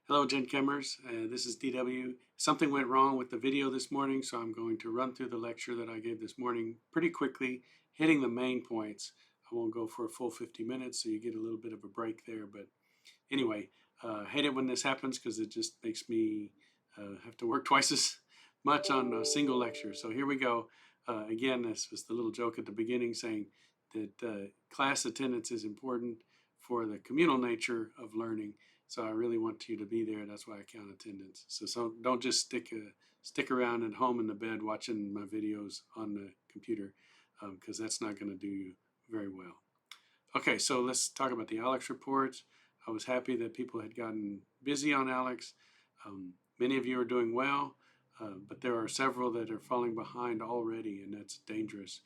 Hello, Gen Chemers. This is DW. Something went wrong with the video this morning, so I'm going to run through the lecture that I gave this morning pretty quickly, hitting the main points. I won't go for a full 50 minutes, so you get a little bit of a break there. But anyway, I hate it when this happens because it just makes me have to work twice as much on a single lecture. So here we go. Again, this was the little joke at the beginning saying that class attendance is important for the communal nature of learning. So I really want you to be there. That's why I count attendance. So don't just stick around at home in the bed watching my videos on the computer, because that's not going to do you very well. Okay, so let's talk about the ALEX reports. I was happy that people had gotten busy on ALEX. Many of you are doing well, but there are several that are falling behind already, and that's dangerous.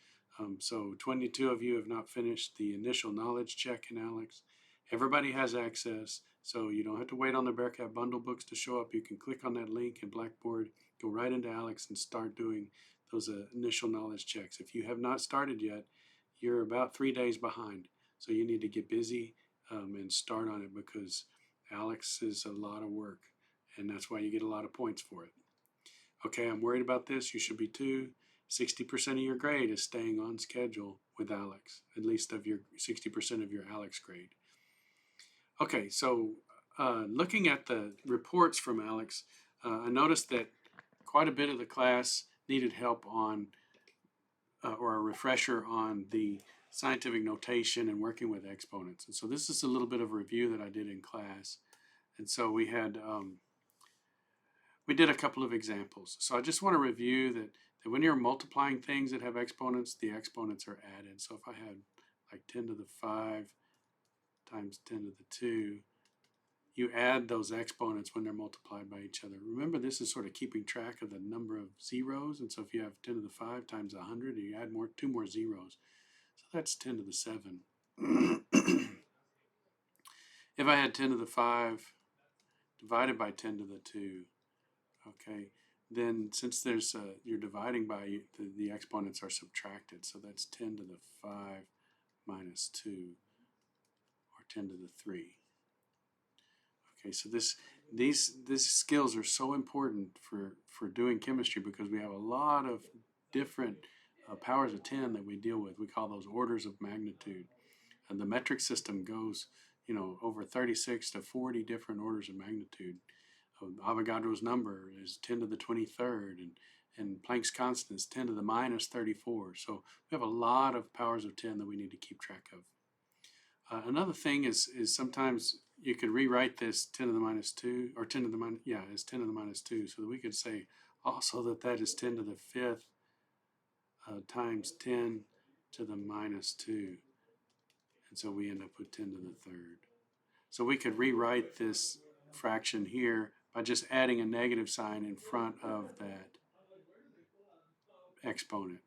So 22 of you have not finished the initial knowledge check in ALEX. Everybody has access, so you don't have to wait on the Bearcat bundle books to show up. You can click on that link in Blackboard, go right into ALEX and start doing those initial knowledge checks. If you have not started yet, you're about 3 days behind. So you need to get busy and start on it, because ALEX is a lot of work, and that's why you get a lot of points for it. Okay, I'm worried about this. You should be too. 60% of your grade is staying on schedule with ALEX, at least of your 60% of your ALEX grade. Okay, so looking at the reports from ALEX, I noticed that quite a bit of the class needed help on or a refresher on the scientific notation and working with exponents. And so this is a little bit of a review that I did in class. And so we did a couple of examples. So I just want to review that when you're multiplying things that have exponents, the exponents are added. So if I had like 10 to the 5 times 10 to the 2, you add those exponents when they're multiplied by each other. Remember, this is sort of keeping track of the number of zeros. And so if you have 10 to the 5 times 100, you add two more zeros. So that's 10 to the 7. If I had 10 to the 5 divided by 10 to the 2, okay, then since there's you're dividing by, the exponents are subtracted. So that's 10 to the 5 minus 2, or 10 to the 3. Okay, so these skills are so important for doing chemistry, because we have a lot of different powers of 10 that we deal with. We call those orders of magnitude. And the metric system goes, over 36 to 40 different orders of magnitude. Avogadro's number is 10 to the 23rd, and Planck's constant is 10 to the minus 34. So we have a lot of powers of 10 that we need to keep track of. Another thing is sometimes you could rewrite this 10 to the minus 2, or 10 to the minus, it's 10 to the minus 2, so that we could say also that is 10 to the 5th times 10 to the minus 2. And so we end up with 10 to the 3rd. So we could rewrite this fraction here by just adding a negative sign in front of that exponent.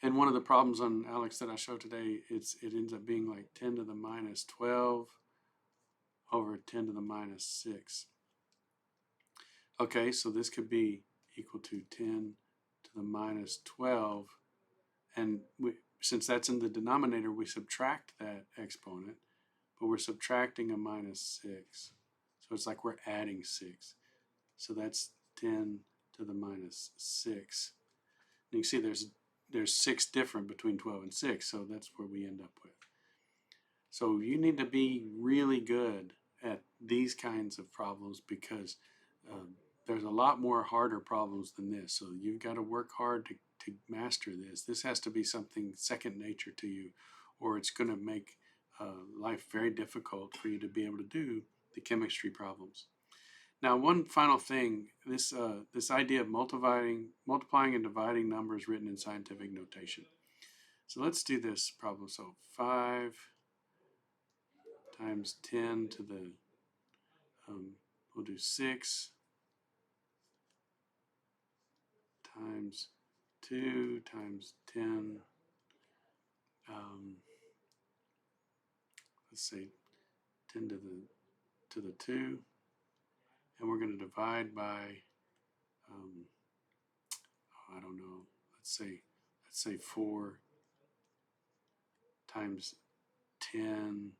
And one of the problems on ALEX that I showed today, it ends up being like 10 to the minus 12 over 10 to the minus 6. Okay, so this could be equal to 10 to the minus 12. And since that's in the denominator, we subtract that exponent, but we're subtracting a minus 6. So it's like we're adding 6. So that's 10 to the minus 6. And you can see there's 6 different between 12 and 6, so that's where we end up with. So you need to be really good at these kinds of problems, because there's a lot more harder problems than this. So you've got to work hard to master this. This has to be something second nature to you, or it's going to make life very difficult for you to be able to do the chemistry problems. Now, one final thing, this idea of multiplying and dividing numbers written in scientific notation. So let's do this problem. So 5 times 10 to the, we'll do 6 times 2 times 10, let's say 10 to the 2, and we're going to divide by, I don't know, let's say 4 times 10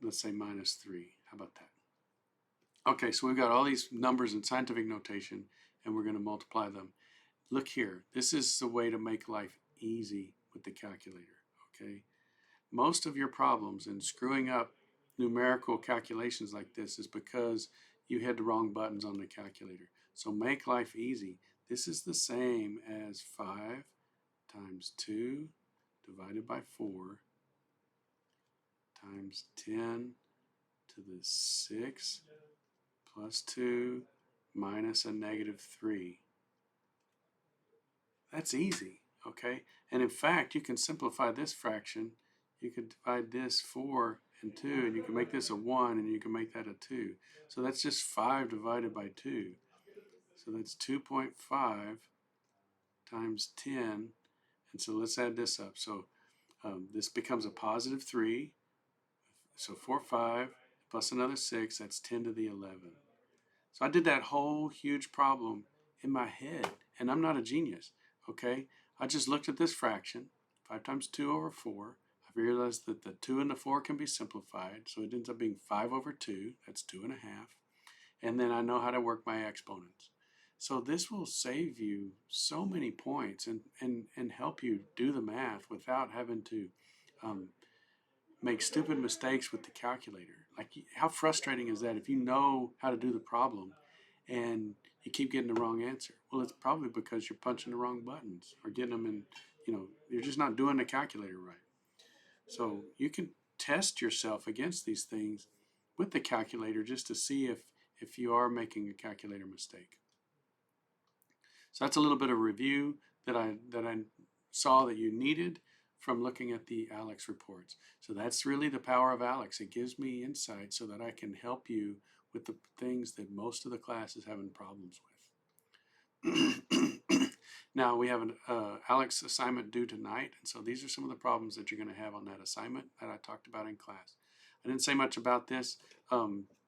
let's say minus 3. How about that? Okay, so we've got all these numbers in scientific notation, and we're going to multiply them. Look here, this is the way to make life easy with the calculator, okay? Most of your problems in screwing up numerical calculations like this is because you hit the wrong buttons on the calculator. So make life easy. This is the same as 5 times 2 divided by 4 times 10 to the 6 plus 2 minus a negative 3. That's easy, okay? And in fact, you can simplify this fraction. You could divide this 4 and 2, and you can make this a 1, and you can make that a 2. So that's just 5 divided by 2. So that's 2.5 times 10. And so let's add this up. So this becomes a positive 3. So 4, 5, plus another 6, that's 10 to the 11. So I did that whole huge problem in my head, and I'm not a genius, okay? I just looked at this fraction, 5 times 2 over 4. I realized that the 2 and the 4 can be simplified, so it ends up being 5 over 2. That's 2.5. And then I know how to work my exponents. So this will save you so many points and help you do the math without having to make stupid mistakes with the calculator. Like, how frustrating is that if you know how to do the problem and you keep getting the wrong answer? Well, it's probably because you're punching the wrong buttons or getting them in, you're just not doing the calculator right. So you can test yourself against these things with the calculator just to see if you are making a calculator mistake. So that's a little bit of review that I saw that you needed from looking at the ALEX reports. So that's really the power of ALEX. It gives me insight so that I can help you with the things that most of the class is having problems with. Now we have an ALEX assignment due tonight, and so these are some of the problems that you're going to have on that assignment that I talked about in class. I didn't say much about this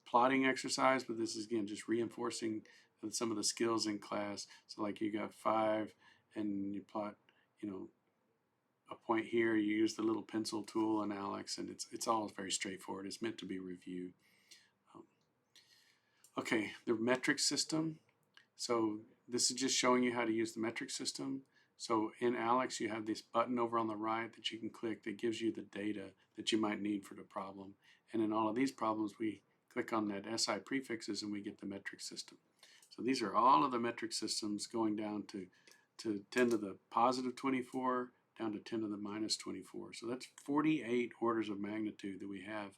plotting exercise, but this is again just reinforcing some of the skills in class. So like you got 5 and you plot, a point here, you use the little pencil tool in ALEX, and it's all very straightforward. It's meant to be review. Okay, the metric system. So this is just showing you how to use the metric system. So in ALEX, you have this button over on the right that you can click that gives you the data that you might need for the problem. And in all of these problems, we click on that SI prefixes and we get the metric system. So these are all of the metric systems going down to 10 to the positive 24 down to 10 to the minus 24. So that's 48 orders of magnitude that we have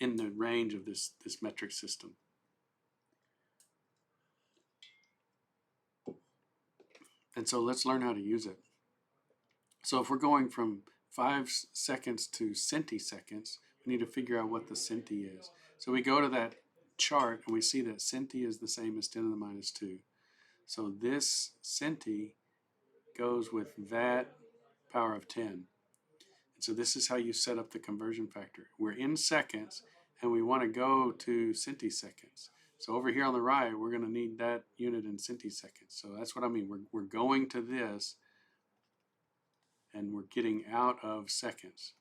in the range of this metric system. And so let's learn how to use it. So if we're going from 5 seconds to centiseconds, we need to figure out what the centi is. So we go to that chart and we see that centi is the same as 10 to the minus 2. So this centi goes with that power of 10. And so this is how you set up the conversion factor. We're in seconds and we want to go to centiseconds. So over here on the right, we're going to need that unit in centiseconds. So that's what I mean. We're going to this and we're getting out of seconds.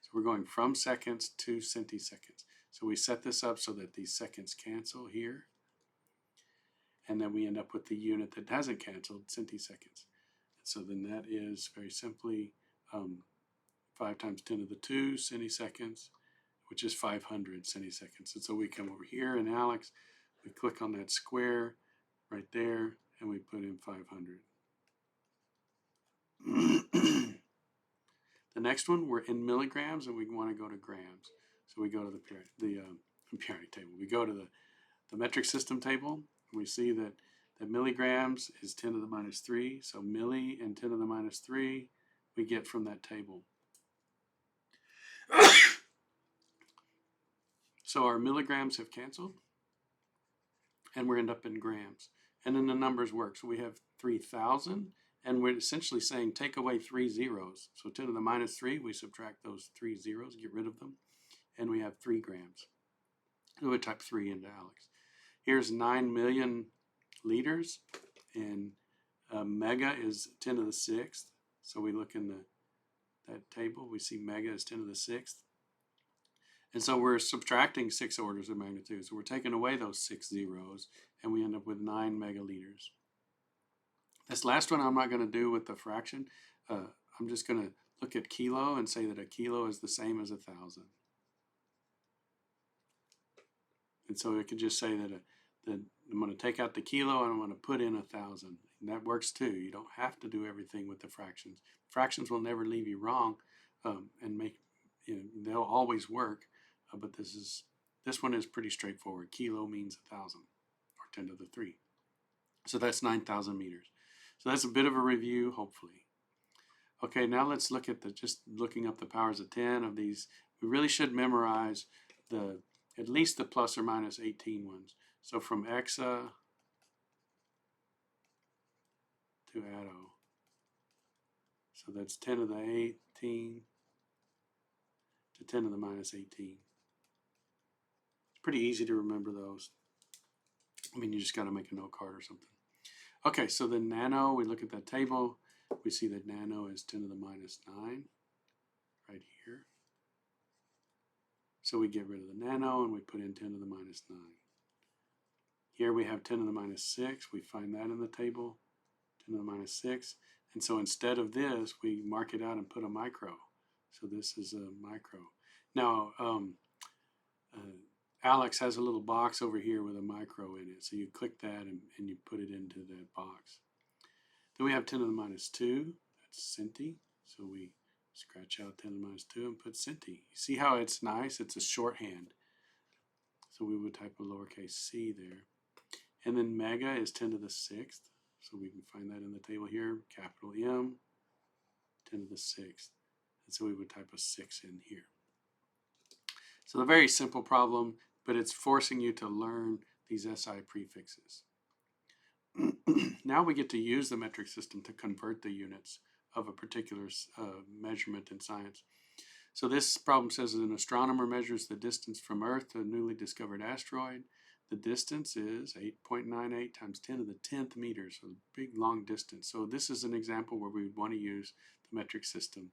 So we're going from seconds to centiseconds. So we set this up so that these seconds cancel here. And then we end up with the unit that hasn't canceled, centiseconds. So then that is very simply 5 times 10 to the 2 centiseconds, which is 500 centiseconds. And so we come over here in ALEX, we click on that square right there, and we put in 500. The next one, we're in milligrams, and we want to go to grams. So we go to the periodic table. We go to the metric system table, and we see that milligrams is 10 to the minus 3. So milli and 10 to the minus 3 we get from that table. So our milligrams have canceled, and we end up in grams. And then the numbers work. So we have 3,000, and we're essentially saying take away 3 zeros. So 10 to the minus 3, we subtract those 3 zeros, get rid of them, and we have 3 grams. So we type 3 into ALEX. Here's 9 million liters, and mega is 10 to the 6th. So we look in that table, we see mega is 10 to the 6th. And so we're subtracting 6 orders of magnitude. So we're taking away those 6 zeros, and we end up with 9 megaliters. This last one I'm not going to do with the fraction. I'm just going to look at kilo and say that a kilo is the same as 1,000. And so it could just say that I'm going to take out the kilo and I'm going to put in 1,000. And that works too. You don't have to do everything with the fractions. Fractions will never leave you wrong, and make, they'll always work. But this one is pretty straightforward. Kilo means 1,000, or 10 to the 3. So that's 9,000 meters. So that's a bit of a review, hopefully. Okay, now let's look at just looking up the powers of 10 of these. We really should memorize at least the plus or minus 18 ones. So from exa to atto. So that's 10 to the 18 to 10 to the minus 18. It's pretty easy to remember those. I mean, you just got to make a note card or something. Okay, so the nano, we look at that table. We see that nano is 10 to the minus 9 right here. So we get rid of the nano and we put in 10 to the minus 9. Here we have 10 to the minus 6. We find that in the table, 10 to the minus 6. And so instead of this, we mark it out and put a micro. So this is a micro. Now, Alex has a little box over here with a micro in it. So you click that and you put it into that box. Then we have 10 to the minus 2. That's centi. So we scratch out 10 to the minus 2 and put centi. You see how it's nice? It's a shorthand. So we would type a lowercase c there. And then mega is 10 to the 6th. So we can find that in the table here. Capital M, 10 to the 6th. And so we would type a 6 in here. So a very simple problem, but it's forcing you to learn these SI prefixes. Now we get to use the metric system to convert the units of a particular measurement in science. So this problem says that an astronomer measures the distance from Earth to a newly discovered asteroid. The distance is 8.98 times 10 to the 10th meters, so a big long distance. So this is an example where we would want to use the metric system.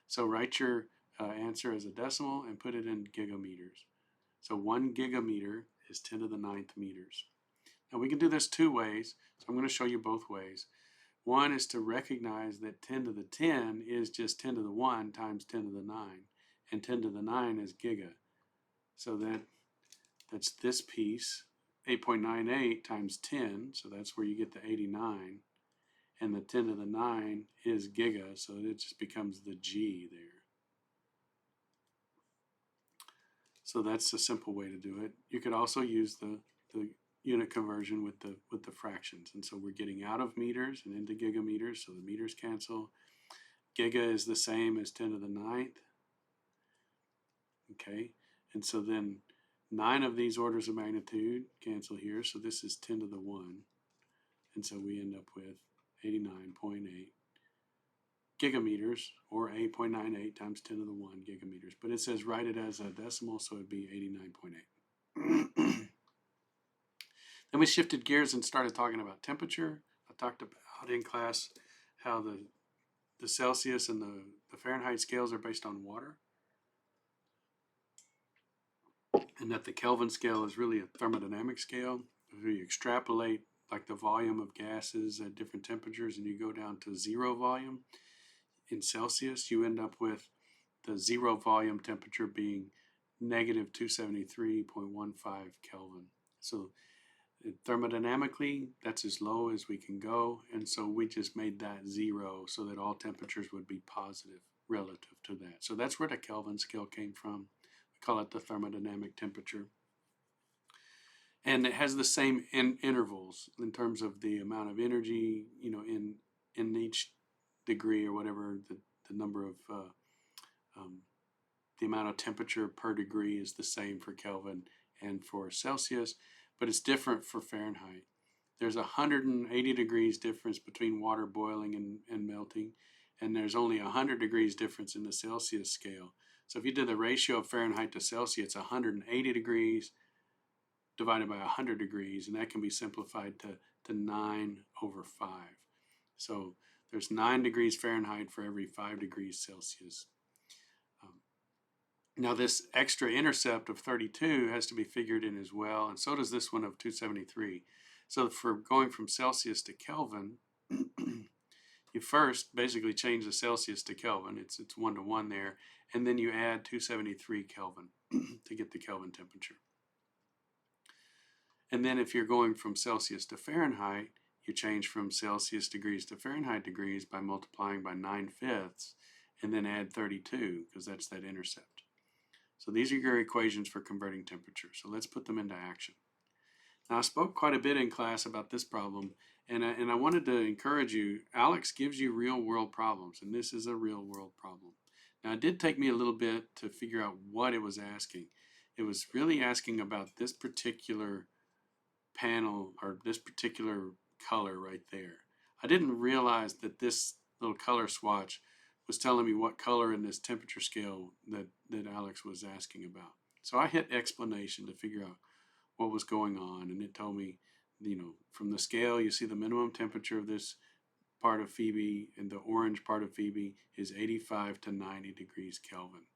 So write your answer as a decimal and put it in gigameters. So 1 gigameter is 10 to the 9th meters. Now we can do this 2 ways, so I'm going to show you both ways. One is to recognize that 10 to the 10 is just 10 to the 1 times 10 to the 9, and 10 to the 9 is giga. So that's this piece, 8.98 times 10, so that's where you get the 89, and the 10 to the 9 is giga, so it just becomes the G there. So that's a simple way to do it. You could also use the unit conversion with the fractions, and so we're getting out of meters and into gigameters, so the meters cancel. Giga is the same as 10 to the 9th. Okay, and so then 9 of these orders of magnitude cancel here, so this is 10 to the 1, and so we end up with 89.8 gigameters, or 8.98 times 10 to the 1 gigameters, but it says write it as a decimal, so it'd be 89.8. Then we shifted gears and started talking about temperature. I talked about in class how the Celsius and the Fahrenheit scales are based on water, and that the Kelvin scale is really a thermodynamic scale. If you extrapolate like the volume of gases at different temperatures and you go down to 0 volume in Celsius, you end up with the 0 volume temperature being negative 273.15 Kelvin. So thermodynamically, that's as low as we can go, and so we just made that 0 so that all temperatures would be positive relative to that. So that's where the Kelvin scale came from. We call it the thermodynamic temperature. And it has the same intervals in terms of the amount of energy, in each degree or whatever, the number of, the amount of temperature per degree is the same for Kelvin and for Celsius, but it's different for Fahrenheit. There's 180 degrees difference between water boiling and melting, and there's only 100 degrees difference in the Celsius scale. So if you did the ratio of Fahrenheit to Celsius, it's 180 degrees divided by 100 degrees, and that can be simplified to 9 over 5. So there's 9 degrees Fahrenheit for every 5 degrees Celsius. Now this extra intercept of 32 has to be figured in as well, and so does this one of 273. So for going from Celsius to Kelvin, you first basically change the Celsius to Kelvin. It's 1 to 1 there, and then you add 273 Kelvin to get the Kelvin temperature. And then if you're going from Celsius to Fahrenheit, you change from Celsius degrees to Fahrenheit degrees by multiplying by 9/5 and then add 32 because that's that intercept. So these are your equations for converting temperature. So let's put them into action. Now I spoke quite a bit in class about this problem, and I wanted to encourage you. Alex gives you real world problems, and this is a real world problem. Now it did take me a little bit to figure out what it was asking. It was really asking about this particular panel or this particular color right there. I didn't realize that this little color swatch was telling me what color in this temperature scale that Alex was asking about. So I hit explanation to figure out what was going on, and it told me, from the scale you see the minimum temperature of this part of Phoebe, and the orange part of Phoebe is 85 to 90 degrees Kelvin.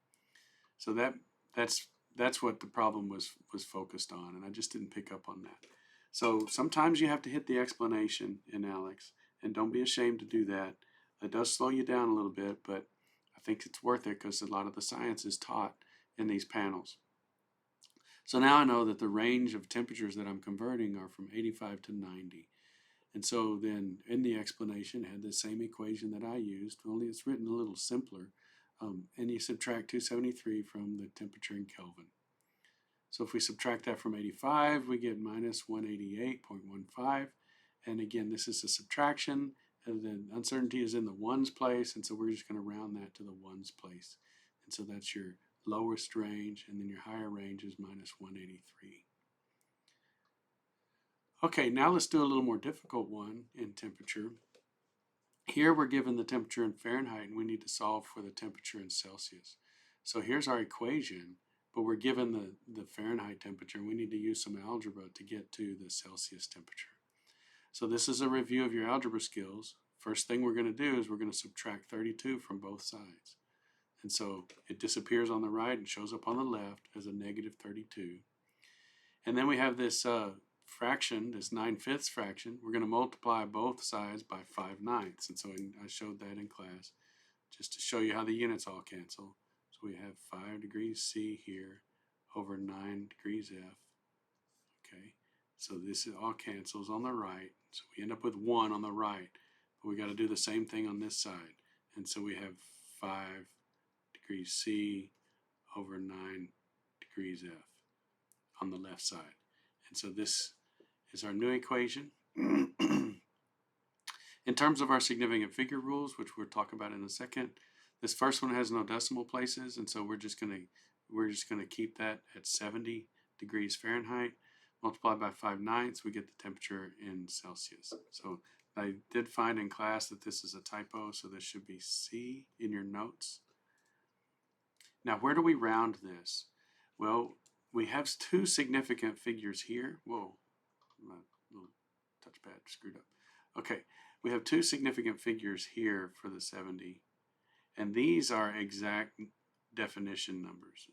So that's what the problem was focused on, and I just didn't pick up on that. So sometimes you have to hit the explanation in Alex, and don't be ashamed to do that. It does slow you down a little bit, but I think it's worth it because a lot of the science is taught in these panels. So now I know that the range of temperatures that I'm converting are from 85 to 90. And so then in the explanation I had the same equation that I used, only it's written a little simpler. And you subtract 273 from the temperature in Kelvin. So if we subtract that from 85, we get minus 188.15. And again, this is a subtraction, and then uncertainty is in the ones place, and so we're just going to round that to the ones place. And so that's your lowest range, and then your higher range is minus 183. Okay, now let's do a little more difficult one in temperature. Here we're given the temperature in Fahrenheit, and we need to solve for the temperature in Celsius. So here's our equation, but we're given the Fahrenheit temperature, and we need to use some algebra to get to the Celsius temperature. So this is a review of your algebra skills. First thing we're going to do is we're going to subtract 32 from both sides. And so it disappears on the right and shows up on the left as a negative 32. And then we have this fraction, this 9/5 fraction. We're going to multiply both sides by 5/9. And so I showed that in class just to show you how the units all cancel. So we have 5 degrees C here over 9 degrees F. Okay, so this all cancels on the right. So we end up with 1 on the right. But we got to do the same thing on this side. And so we have 5 degrees C over 9 degrees F on the left side. And so this is our new equation. In terms of our significant figure rules, which we'll talk about in a second, this first one has no decimal places, and so we're just going to keep that at 70 degrees Fahrenheit. Multiplied by 5/9, we get the temperature in Celsius. So I did find in class that this is a typo, so this should be C in your notes. Now, where do we round this? Well, we have two significant figures here. Whoa, my little touchpad screwed up. Okay, we have two significant figures here for the 70, and these are exact definition numbers.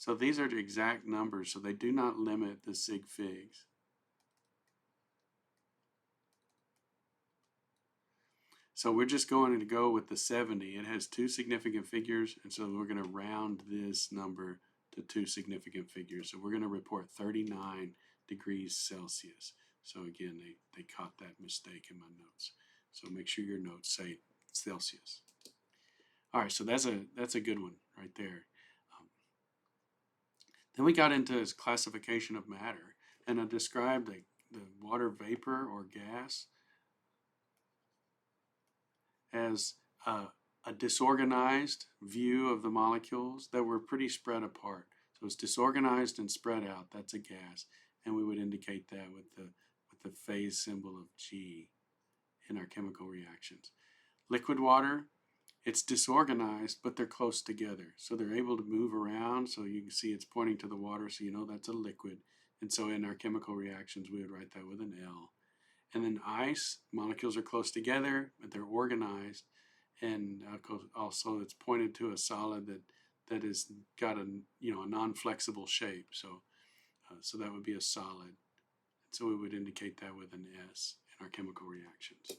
So these are the exact numbers, so they do not limit the sig figs. So we're just going to go with the 70. It has two significant figures, and so we're going to round this number to two significant figures. So we're going to report 39 degrees Celsius. So again, they caught that mistake in my notes. So make sure your notes say Celsius. All right, so that's a good one right there. Then we got into his classification of matter, and I described the water vapor or gas as a disorganized view of the molecules that were pretty spread apart. So it's disorganized and spread out, that's a gas, and we would indicate that with the phase symbol of G in our chemical reactions. Liquid water it's disorganized, but they're close together. So they're able to move around. So you can see it's pointing to the water, so you know that's a liquid. And so in our chemical reactions, we would write that with an L. And then ice, molecules are close together, but they're organized. And also it's pointed to a solid that is got a non-flexible shape. So that would be a solid. So we would indicate that with an S in our chemical reactions.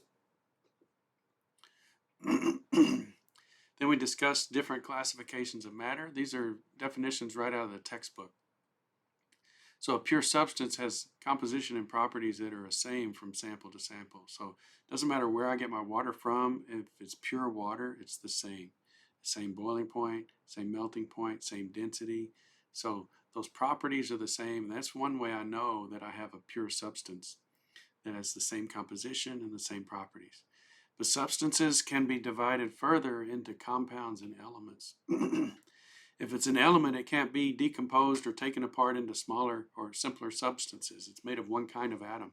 Then we discussed different classifications of matter. These are definitions right out of the textbook. So a pure substance has composition and properties that are the same from sample to sample. So it doesn't matter where I get my water from. If it's pure water, it's the same. Same boiling point, same melting point, same density. So those properties are the same. And that's one way I know that I have a pure substance that has the same composition and the same properties. But substances can be divided further into compounds and elements. If it's an element, it can't be decomposed or taken apart into smaller or simpler substances. It's made of one kind of atom,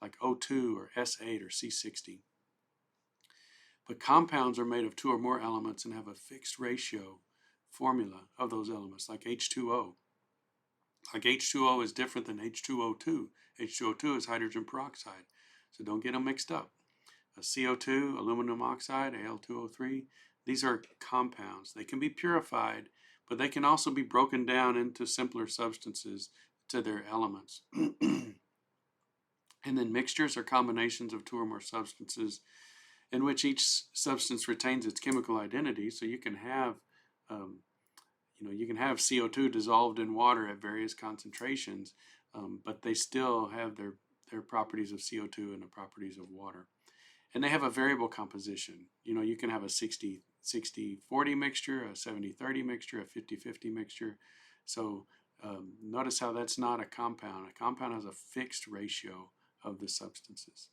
like O2 or S8 or C60. But compounds are made of two or more elements and have a fixed ratio formula of those elements, like H2O. Like H2O is different than H2O2. H2O2 is hydrogen peroxide, so don't get them mixed up. CO2, aluminum oxide, Al2O3, these are compounds. They can be purified, but they can also be broken down into simpler substances to their elements. And then mixtures are combinations of two or more substances in which each substance retains its chemical identity. So you can have, CO2 dissolved in water at various concentrations, but they still have their properties of CO2 and the properties of water. And they have a variable composition. You can have a 60-40 mixture, a 70-30 mixture, a 50-50 mixture. So notice how that's not a compound. A compound has a fixed ratio of the substances.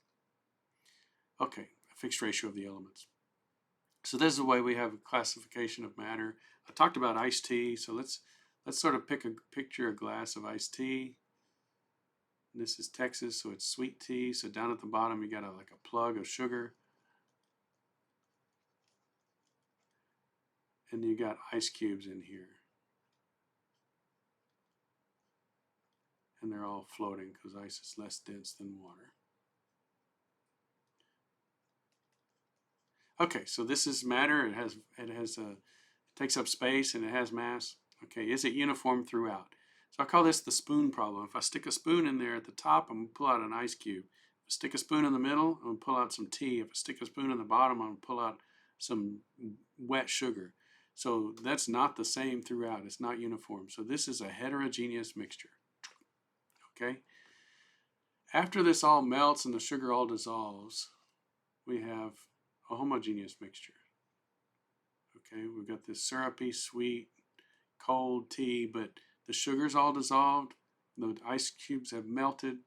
Okay, a fixed ratio of the elements. So this is the way we have a classification of matter. I talked about iced tea, so let's sort of picture a glass of iced tea. This is Texas, so it's sweet tea. So down at the bottom, you got like a plug of sugar. And you got ice cubes in here. And they're all floating because ice is less dense than water. Okay, so this is matter. It takes up space and it has mass. Okay, is it uniform throughout? So I call this the spoon problem. If I stick a spoon in there at the top, I'm going to pull out an ice cube. If I stick a spoon in the middle, I'm going to pull out some tea. If I stick a spoon in the bottom, I'm going to pull out some wet sugar. So that's not the same throughout. It's not uniform. So this is a heterogeneous mixture. Okay? After this all melts and the sugar all dissolves, we have a homogeneous mixture. Okay, we've got this syrupy, sweet, cold tea, but the sugar's all dissolved, the ice cubes have melted,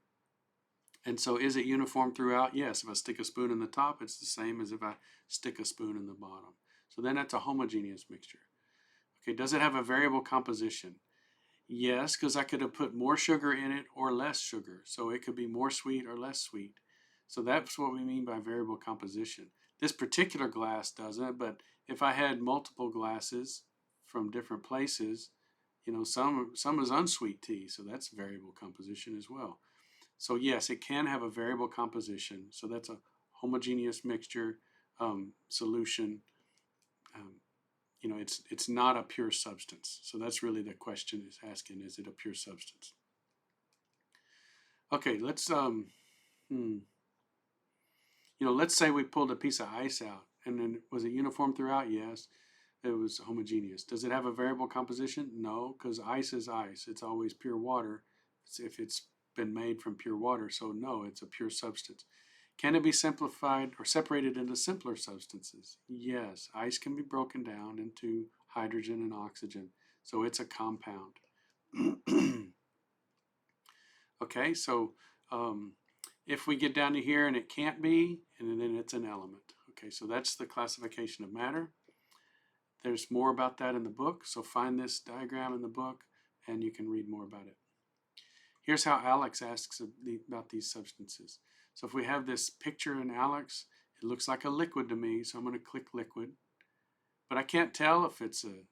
and so is it uniform throughout? Yes, if I stick a spoon in the top, it's the same as if I stick a spoon in the bottom. So then that's a homogeneous mixture. Okay, does it have a variable composition? Yes, because I could have put more sugar in it or less sugar, so it could be more sweet or less sweet. So that's what we mean by variable composition. This particular glass doesn't, but if I had multiple glasses from different places, some is unsweet tea, so that's variable composition as well. So yes, it can have a variable composition. So that's a homogeneous mixture solution. It's not a pure substance. So that's really the question is asking: is it a pure substance? Okay, let's let's say we pulled a piece of ice out, and then was it uniform throughout? Yes. It was homogeneous. Does it have a variable composition? No, because ice is ice. It's always pure water if it's been made from pure water. So no, it's a pure substance. Can it be simplified or separated into simpler substances? Yes, ice can be broken down into hydrogen and oxygen. So it's a compound. Okay, so if we get down to here and it can't be, and then it's an element. Okay, so that's the classification of matter. There's more about that in the book, so find this diagram in the book and you can read more about it. Here's how Alex asks about these substances. So if we have this picture in Alex, it looks like a liquid to me, so I'm going to click liquid. but I can't tell if it's a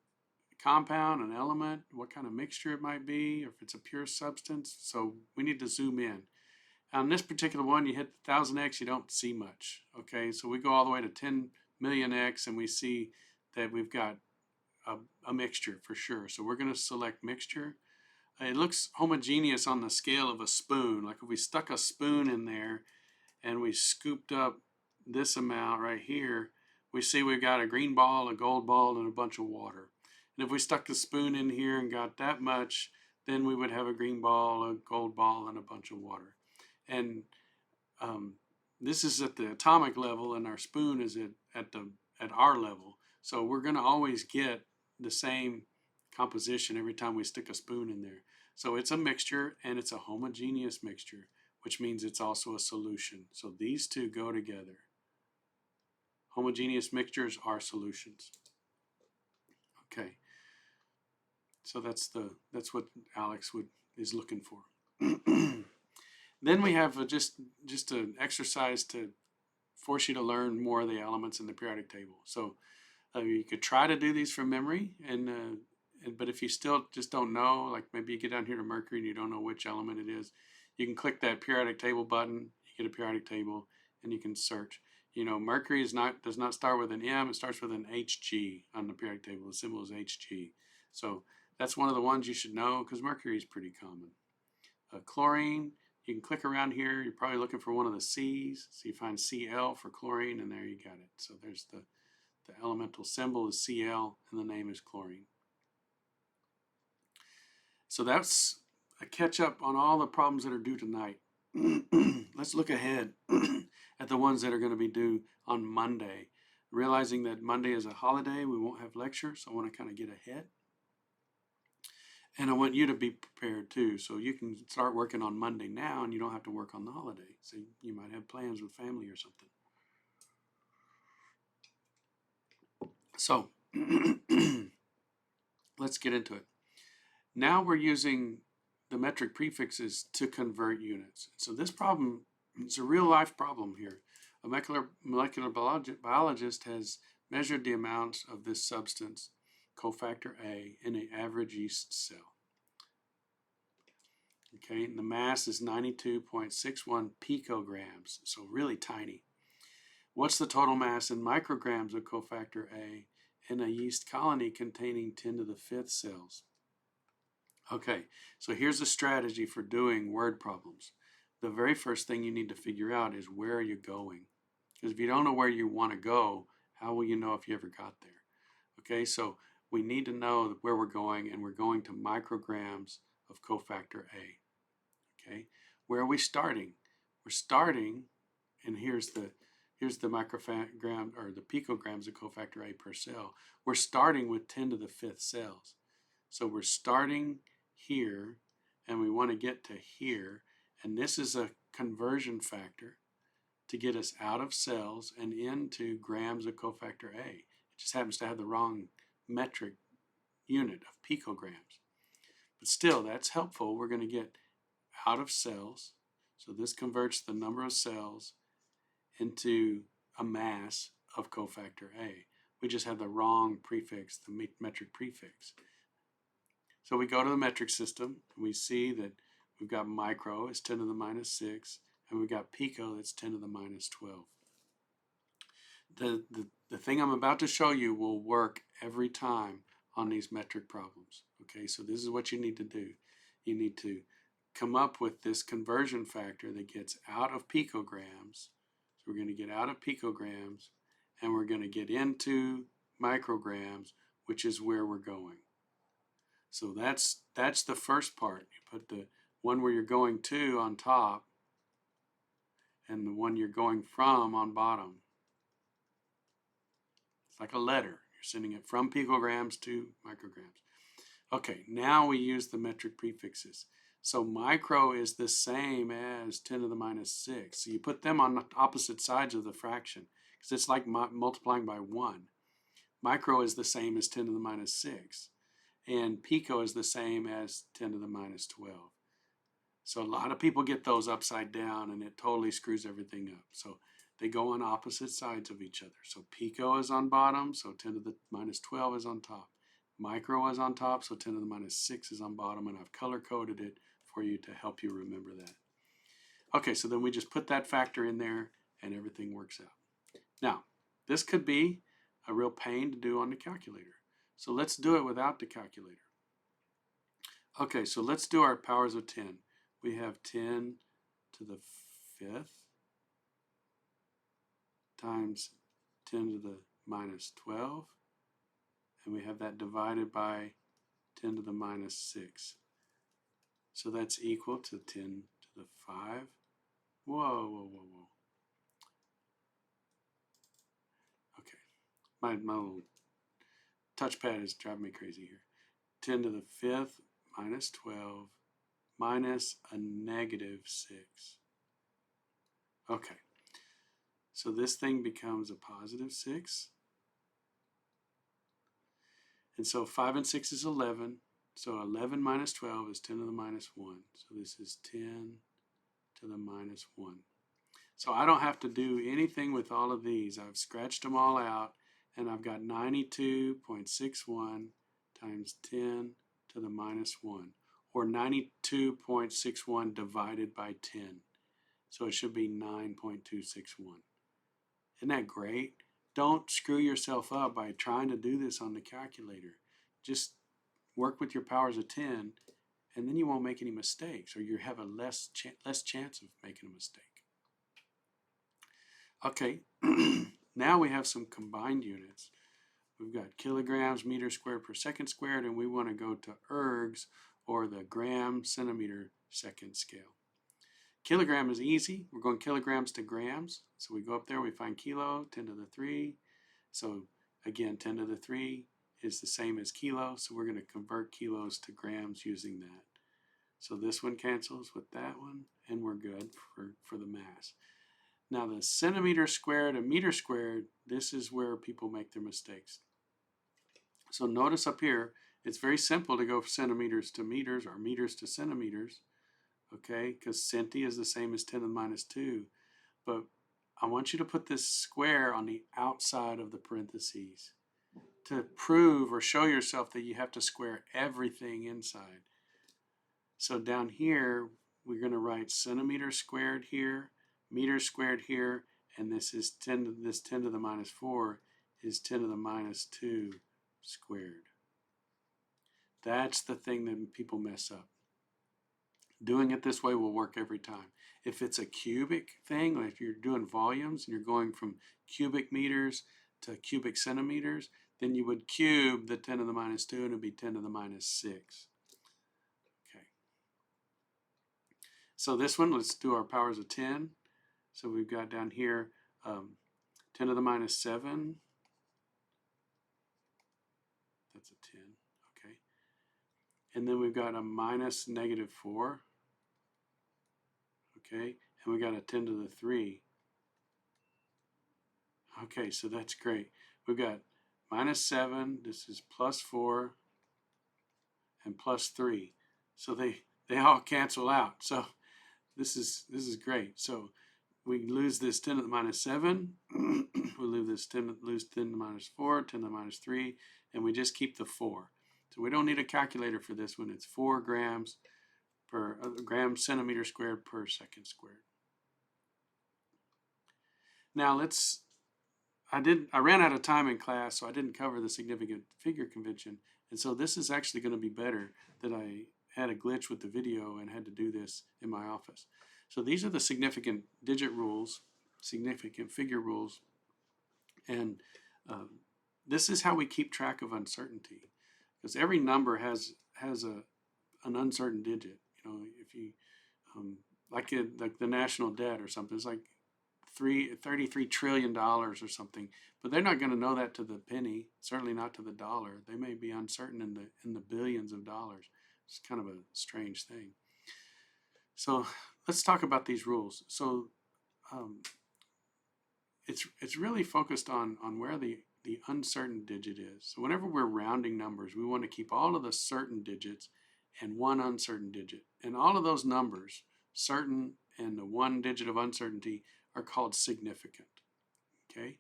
compound, an element, what kind of mixture it might be, or if it's a pure substance. So we need to zoom in. On this particular one, you hit 1000x, you don't see much. Okay, so we go all the way to 10 million x, and we see that we've got a mixture for sure. So we're going to select mixture. It looks homogeneous on the scale of a spoon. Like if we stuck a spoon in there and we scooped up this amount right here, we see we've got a green ball, a gold ball, and a bunch of water. And if we stuck the spoon in here and got that much, then we would have a green ball, a gold ball, and a bunch of water. And this is at the atomic level, and our spoon is at our level. So we're going to always get the same composition every time we stick a spoon in there. So it's a mixture, and it's a homogeneous mixture, which means it's also a solution. So these two go together. Homogeneous mixtures are solutions. Okay. So that's what Alex is looking for. Then we have just an exercise to force you to learn more of the elements in the periodic table. So you could try to do these from memory, but if you still just don't know, like maybe you get down here to mercury and you don't know which element it is, you can click that periodic table button, you get a periodic table, and you can search. You know, mercury does not start with an M, it starts with an Hg on the periodic table. The symbol is Hg. So that's one of the ones you should know because mercury is pretty common. Chlorine, you can click around here. You're probably looking for one of the C's. So you find Cl for chlorine, and there you got it. So there's the elemental symbol is Cl, and the name is chlorine. So that's a catch up on all the problems that are due tonight. Let's look ahead at the ones that are going to be due on Monday. Realizing that Monday is a holiday, we won't have lecture, so I want to kind of get ahead. And I want you to be prepared too, so you can start working on Monday now and you don't have to work on the holiday. So you might have plans with family or something. So let's get into it. Now we're using the metric prefixes to convert units. So this problem is a real life problem here. A molecular biologist has measured the amounts of this substance, cofactor A, in an average yeast cell. Okay, and the mass is 92.61 picograms, so really tiny. What's the total mass in micrograms of cofactor A in a yeast colony containing 10 to the 5th cells? Okay, so here's a strategy for doing word problems. The very first thing you need to figure out is where are you going? Because if you don't know where you want to go, how will you know if you ever got there? Okay, so we need to know where we're going, and we're going to micrograms of cofactor A. Okay, where are we starting? We're starting, and here's the microgram or the picograms of cofactor A per cell. We're starting with 10 to the 5th cells. So we're starting here, and we want to get to here, and this is a conversion factor to get us out of cells and into grams of cofactor A. It just happens to have the wrong metric unit of picograms. But still, that's helpful. We're going to get out of cells. So this converts the number of cells into a mass of cofactor A. We just have the wrong prefix, the metric prefix. So we go to the metric system, and we see that we've got micro, it's 10 to the minus 6, and we've got pico, that's 10 to the minus 12. The thing I'm about to show you will work every time on these metric problems. Okay, so this is what you need to do. You need to come up with this conversion factor that gets out of picograms. So we're going to get out of picograms, and we're going to get into micrograms, which is where we're going. So that's the first part. You put the one where you're going to on top, and the one you're going from on bottom. It's like a letter. You're sending it from picograms to micrograms. Okay, now we use the metric prefixes. So micro is the same as 10 to the minus 6. So you put them on the opposite sides of the fraction because it's like multiplying by 1. Micro is the same as 10 to the minus 6. And pico is the same as 10 to the minus 12. So a lot of people get those upside down, and it totally screws everything up. So they go on opposite sides of each other. So pico is on bottom, so 10 to the minus 12 is on top. Micro is on top, so 10 to the minus 6 is on bottom, and I've color-coded it for you to help you remember that. Okay, so then we just put that factor in there, and everything works out. Now, this could be a real pain to do on the calculator. So let's do it without the calculator. Okay, so let's do our powers of 10. We have 10 to the 5th times 10 to the minus 12, and we have that divided by 10 to the minus 6. So that's equal to 10 to the 5. Whoa, whoa, whoa, whoa. Okay, my little touchpad is driving me crazy here. 10 to the 5th minus 12 minus a negative 6. Okay, so this thing becomes a positive 6. And so 5 and 6 is 11. So 11 minus 12 is 10 to the minus 1. So this is 10 to the minus 1. So I don't have to do anything with all of these. I've scratched them all out, and I've got 92.61 times 10 to the minus 1, or 92.61 divided by 10. So it should be 9.261. Isn't that great? Don't screw yourself up by trying to do this on the calculator. Just work with your powers of 10, and then you won't make any mistakes, or you have a less chance of making a mistake. Okay, now we have some combined units. We've got kilograms, meters squared per second squared, and we want to go to ergs, or the gram centimeter second scale. Kilogram is easy. We're going kilograms to grams. So we go up there, we find kilo, 10 to the 3. So again, 10 to the 3 is the same as kilo. So we're going to convert kilos to grams using that. So this one cancels with that one, and we're good for the mass. Now the centimeter squared and meter squared, this is where people make their mistakes. So notice up here, it's very simple to go from centimeters to meters or meters to centimeters. Okay, because centi is the same as 10 to the minus 2. But I want you to put this square on the outside of the parentheses to prove or show yourself that you have to square everything inside. So down here, we're going to write centimeter squared here, meter squared here, and this 10 to the minus 4 is 10 to the minus 2 squared. That's the thing that people mess up. Doing it this way will work every time. If it's a cubic thing, like if you're doing volumes and you're going from cubic meters to cubic centimeters, then you would cube the 10 to the minus 2 and it would be 10 to the minus 6. Okay. So this one, let's do our powers of 10. So we've got down here 10 to the minus 7. That's a 10. Okay. And then we've got a minus negative 4. Okay, and we got a 10 to the 3. Okay, so that's great. We've got minus 7, this is plus 4, and plus 3. So they all cancel out. So this is great. So we lose this 10 to the minus 7, we lose 10 to the minus 4, 10 to the minus 3, and we just keep the 4. So we don't need a calculator for this one. It's 4 grams per gram centimeter squared per second squared. Now I ran out of time in class, so I didn't cover the significant figure convention, and so this is actually going to be better that I had a glitch with the video and had to do this in my office. So these are the significant digit rules, significant figure rules, and this is how we keep track of uncertainty, because every number has an uncertain digit. You know, if you like the national debt or something, it's like $33 trillion or something, but they're not going to know that to the penny, certainly not to the dollar. They may be uncertain in the billions of dollars. It's kind of a strange thing. So let's talk about these rules. So it's really focused on where the uncertain digit is. So whenever we're rounding numbers, we want to keep all of the certain digits and one uncertain digit. And all of those numbers, certain and the one digit of uncertainty, are called significant. Okay?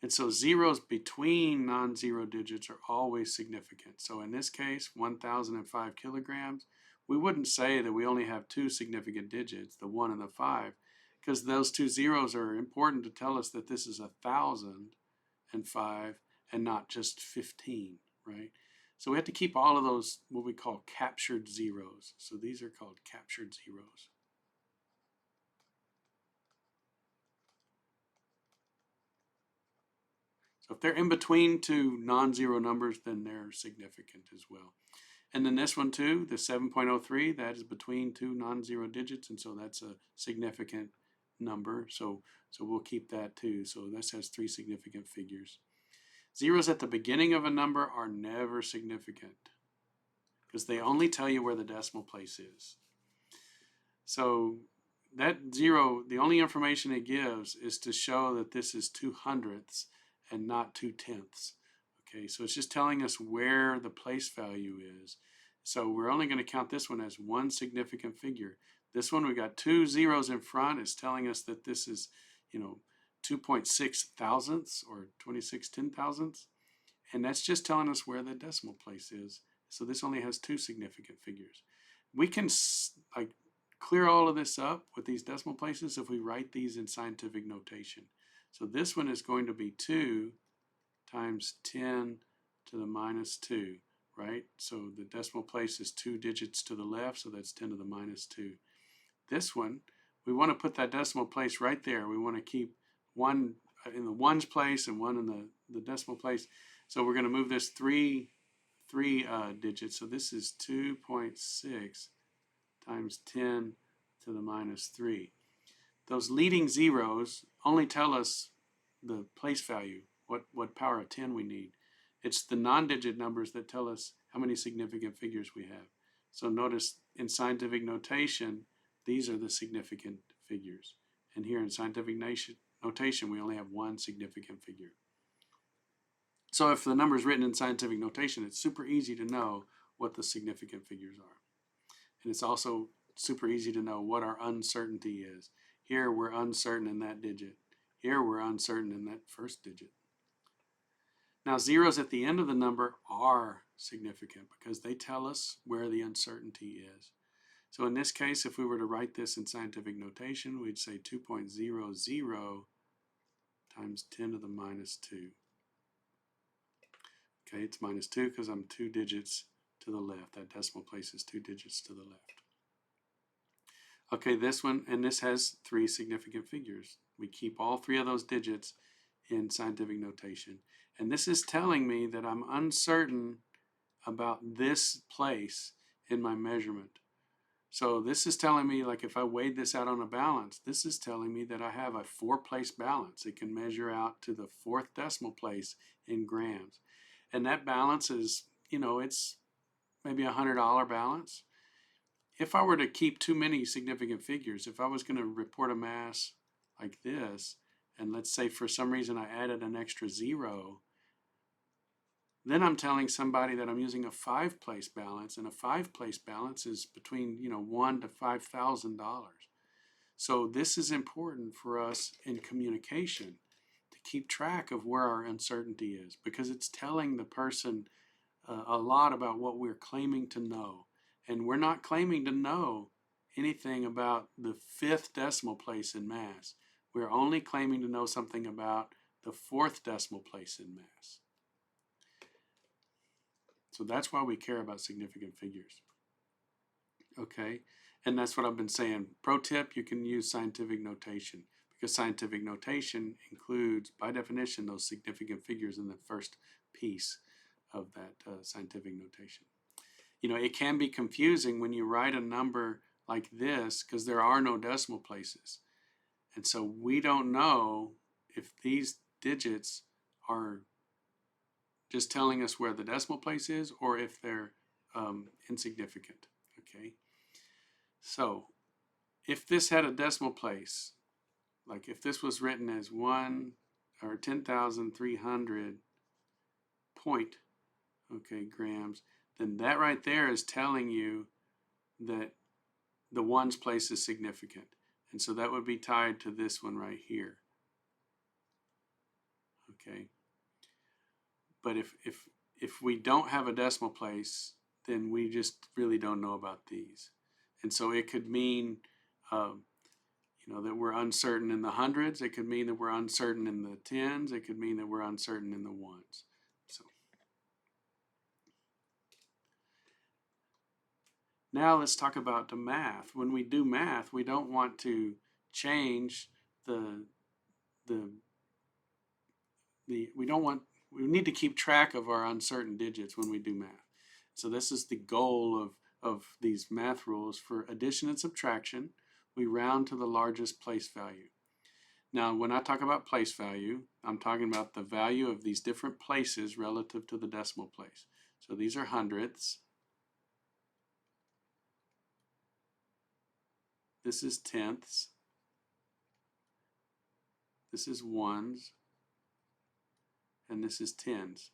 And so zeros between non-zero digits are always significant. So in this case, 1,005 kilograms, we wouldn't say that we only have two significant digits, the 1 and the 5, because those two zeros are important to tell us that this is 1,005 and not just 15, right? So we have to keep all of those what we call captured zeros. So these are called captured zeros. So if they're in between two non-zero numbers, then they're significant as well. And then this one too, the 7.03, that is between two non-zero digits, and so that's a significant number. So we'll keep that too. So this has three significant figures. Zeros at the beginning of a number are never significant because they only tell you where the decimal place is. So that zero, the only information it gives is to show that this is 2/100ths and not 2/10ths. Okay, so it's just telling us where the place value is. So we're only going to count this one as one significant figure. This one, we got two zeros in front. It's telling us that this is, 2.6 thousandths or 26 10,000ths. And that's just telling us where the decimal place is. So this only has two significant figures. We can clear all of this up with these decimal places if we write these in scientific notation. So this one is going to be 2 times 10 to the minus 2, right? So the decimal place is 2 digits to the left, so that's 10 to the minus 2. This one, we want to put that decimal place right there. We want to keep one in the ones place and one in the decimal place. So we're going to move this three digits. So this is 2.6 times 10 to the minus 3. Those leading zeros only tell us the place value, what power of 10 we need. It's the non-digit numbers that tell us how many significant figures we have. So notice in scientific notation, these are the significant figures. And here in scientific notation, we only have one significant figure. So if the number is written in scientific notation, it's super easy to know what the significant figures are. And it's also super easy to know what our uncertainty is. Here we're uncertain in that digit. Here we're uncertain in that first digit. Now zeros at the end of the number are significant because they tell us where the uncertainty is. So in this case, if we were to write this in scientific notation, we'd say 2.00 times 10 to the minus 2. Okay, it's minus 2 because I'm 2 digits to the left. That decimal place is 2 digits to the left. Okay, this one, and this has three significant figures. We keep all three of those digits in scientific notation. And this is telling me that I'm uncertain about this place in my measurement. So this is telling me, like if I weighed this out on a balance, this is telling me that I have a 4-place balance. It can measure out to the 4th decimal place in grams. And that balance is, it's maybe a $100 balance. If I were to keep too many significant figures, if I was going to report a mass like this, and let's say for some reason I added an extra 0, then I'm telling somebody that I'm using a 5-place balance, and a 5-place balance is between $1,000 to $5,000. So this is important for us in communication to keep track of where our uncertainty is, because it's telling the person a lot about what we're claiming to know. And we're not claiming to know anything about the 5th decimal place in mass. We're only claiming to know something about the 4th decimal place in mass. So that's why we care about significant figures. Okay, and that's what I've been saying. Pro tip, you can use scientific notation because scientific notation includes, by definition, those significant figures in the first piece of that scientific notation. It can be confusing when you write a number like this because there are no decimal places. And so we don't know if these digits are just telling us where the decimal place is or if they're insignificant, okay? So if this had a decimal place, like if this was written as 1 or 10,300 point, grams, then that right there is telling you that the ones place is significant. And so that would be tied to this one right here. Okay. But if we don't have a decimal place, then we just really don't know about these. And so it could mean, that we're uncertain in the hundreds. It could mean that we're uncertain in the tens. It could mean that we're uncertain in the ones. So now let's talk about the math. When we do math, we don't want to change we need to keep track of our uncertain digits when we do math. So this is the goal of these math rules. For addition and subtraction, we round to the largest place value. Now, when I talk about place value, I'm talking about the value of these different places relative to the decimal place. So these are hundredths. This is tenths. This is ones. And this is tens.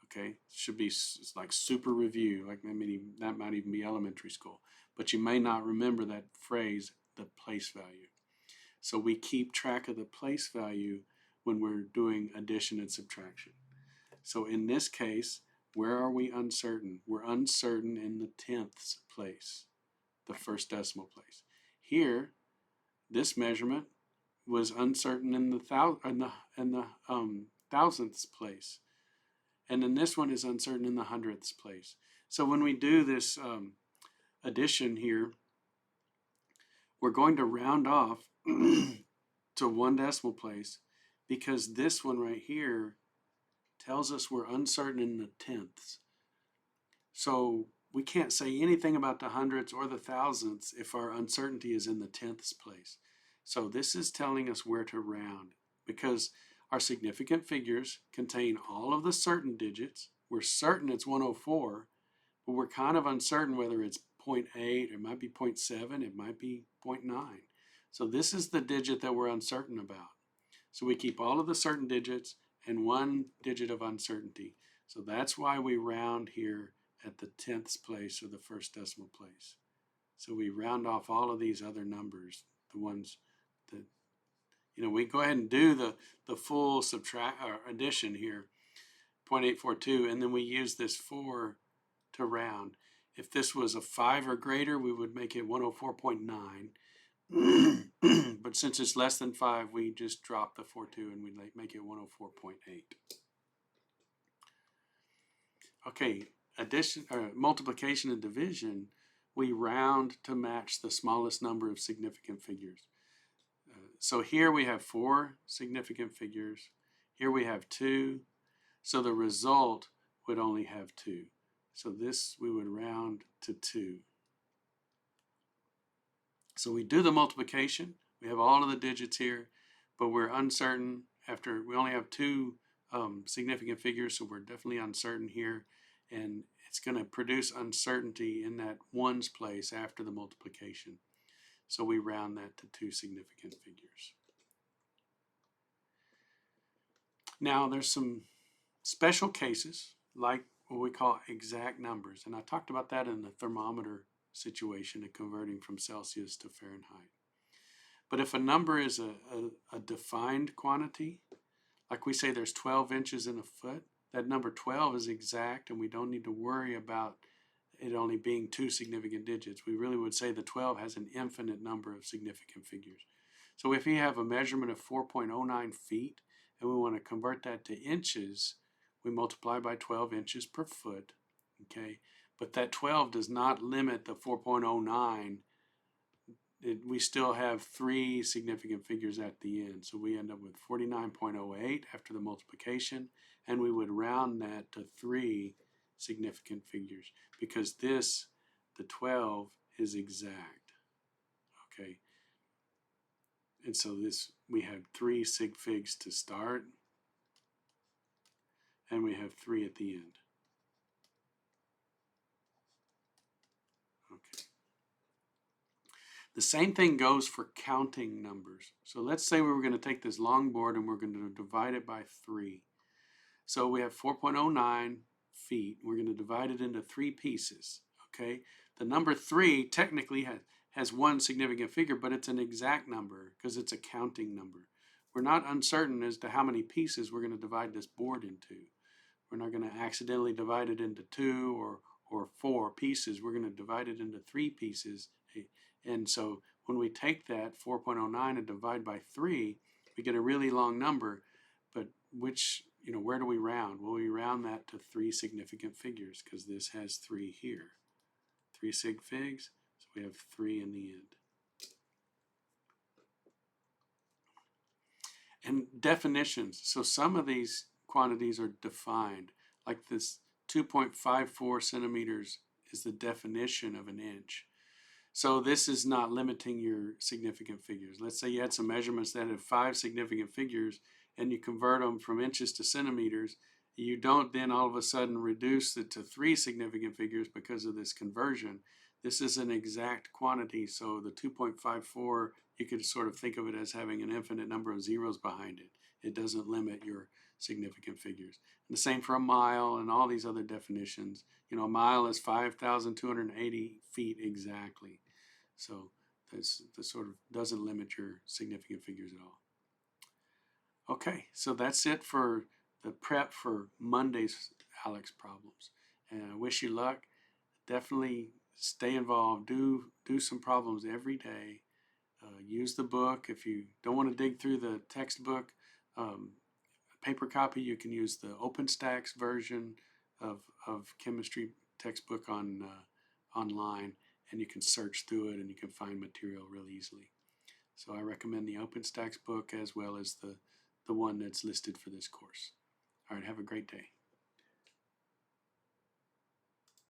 Okay, should be like super review, like that might even be elementary school. But you may not remember that phrase, the place value. So we keep track of the place value when we're doing addition and subtraction. So in this case, where are we uncertain? We're uncertain in the tenths place, the first decimal place. Here, this measurement was uncertain in the thousandths place. And then this one is uncertain in the hundredths place. So when we do this addition here, we're going to round off to one decimal place because this one right here tells us we're uncertain in the tenths. So we can't say anything about the hundredths or the thousandths if our uncertainty is in the tenths place. So this is telling us where to round because our significant figures contain all of the certain digits. We're certain it's 104, but we're kind of uncertain whether it's 0.8, it might be 0.7, it might be 0.9. So this is the digit that we're uncertain about. So we keep all of the certain digits and one digit of uncertainty. So that's why we round here at the tenths place or the first decimal place. So we round off all of these other numbers, the ones that, we go ahead and do the full subtract or addition here, 0.842, and then we use this 4 to round. If this was a 5 or greater, we would make it 104.9. But since it's less than 5, we just drop the 4.2 and we make it 104.8. Okay, addition or multiplication and division, we round to match the smallest number of significant figures. So here we have 4 significant figures. Here we have 2. So the result would only have 2. So this we would round to 2. So we do the multiplication. We have all of the digits here, but we're uncertain after we only have 2 significant figures, so we're definitely uncertain here. And it's going to produce uncertainty in that ones place after the multiplication. So we round that to 2 significant figures. Now there's some special cases like what we call exact numbers. And I talked about that in the thermometer situation and converting from Celsius to Fahrenheit. But if a number is a defined quantity, like we say there's 12 inches in a foot, that number 12 is exact and we don't need to worry about it only being 2 significant digits. We really would say the 12 has an infinite number of significant figures. So if you have a measurement of 4.09 feet and we want to convert that to inches, we multiply by 12 inches per foot, okay? But that 12 does not limit the 4.09. We still have 3 significant figures at the end. So we end up with 49.08 after the multiplication, and we would round that to 3 significant figures because this, the 12, is exact, okay? And so this, we have 3 sig figs to start, and we have 3 at the end. Okay. The same thing goes for counting numbers. So let's say we were going to take this long board and we're going to divide it by 3. So we have 4.09 feet. We're going to divide it into 3 pieces, okay? The number 3 technically has one significant figure, but it's an exact number because it's a counting number. We're not uncertain as to how many pieces we're going to divide this board into. We're not going to accidentally divide it into 2 or 4 pieces. We're going to divide it into 3 pieces. And so when we take that 4.09 and divide by 3, we get a really long number. But where do we round? Well, we round that to 3 significant figures because this has 3 here. 3 sig figs, so we have 3 in the end. And definitions. So some of these quantities are defined, like this 2.54 centimeters is the definition of an inch. So this is not limiting your significant figures. Let's say you had some measurements that have 5 significant figures and you convert them from inches to centimeters. You don't then all of a sudden reduce it to 3 significant figures because of this conversion. This is an exact quantity, so the 2.54, you could sort of think of it as having an infinite number of zeros behind it. It doesn't limit your significant figures. And the same for a mile and all these other definitions. A mile is 5,280 feet exactly. So this sort of doesn't limit your significant figures at all. Okay, so that's it for the prep for Monday's ALEKS problems. And I wish you luck. Definitely stay involved. Do some problems every day. Use the book. If you don't want to dig through the textbook, paper copy, you can use the OpenStax version of chemistry textbook online, and you can search through it and you can find material real easily. So I recommend the OpenStax book as well as the one that's listed for this course. All right, have a great day.